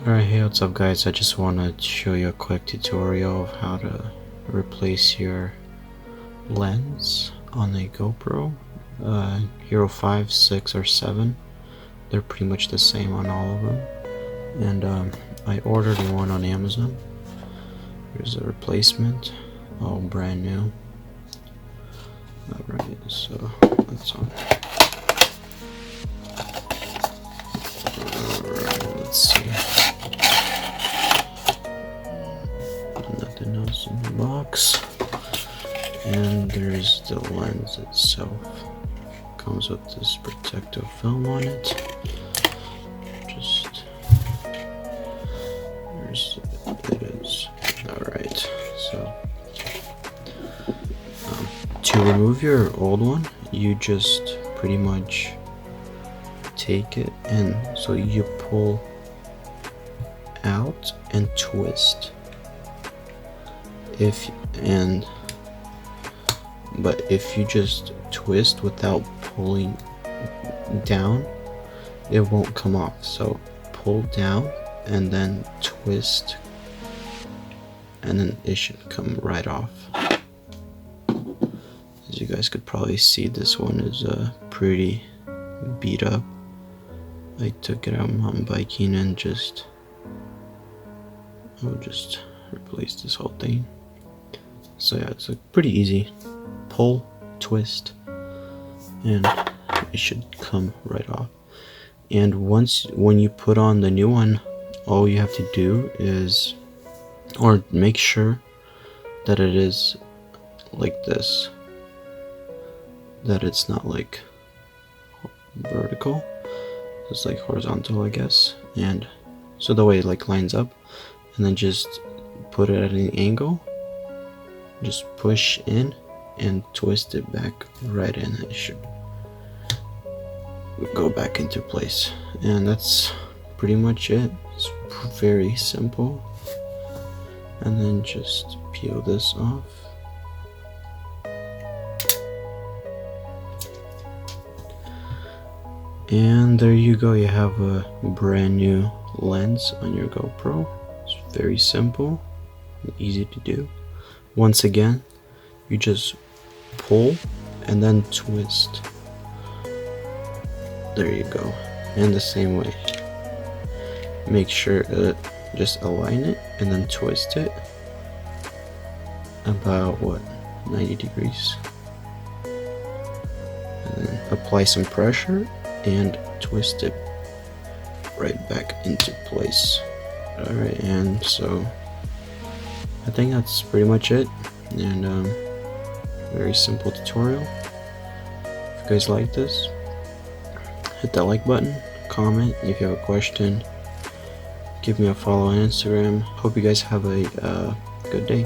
Alright, hey, what's up guys? I just want to show you a quick tutorial of how to replace your lens on a GoPro Hero 5, 6, or 7. They're pretty much the same on all of them. And I ordered one on Amazon. Here's a replacement, all brand new. Alright, so that's on. Alright, let's see. Nothing else in the box. And there's the lens itself. Comes with this protective film on it. It is. Alright, so to remove your old one, you just pretty much take it and so you pull out and twist. But if you just twist without pulling down, it won't come off. So pull down and then twist, and then it should come right off. As you guys could probably see, this one is pretty beat up. I took it out mountain biking and I'll just replace this whole thing. So yeah, it's pretty easy. Pull, twist, and it should come right off. And when you put on the new one, all you have to do is, or make sure that it is like this, that it's not like vertical, it's like horizontal, I guess, and so the way it like lines up, and then just put it at an angle, just push in and twist it back right in. It should go back into place, and that's pretty much it. It's very simple. And then just peel this off. And there you go, you have a brand new lens on your GoPro. It's very simple and easy to do. Once again, you just pull and then twist. There you go. And the same way, make sure just align it and then twist it about 90 degrees, and then apply some pressure and twist it right back into place. Alright, and so I think that's pretty much it. And very simple tutorial. If you guys like this, hit that like button, comment if you have a question, give me a follow on Instagram. Hope you guys have a good day.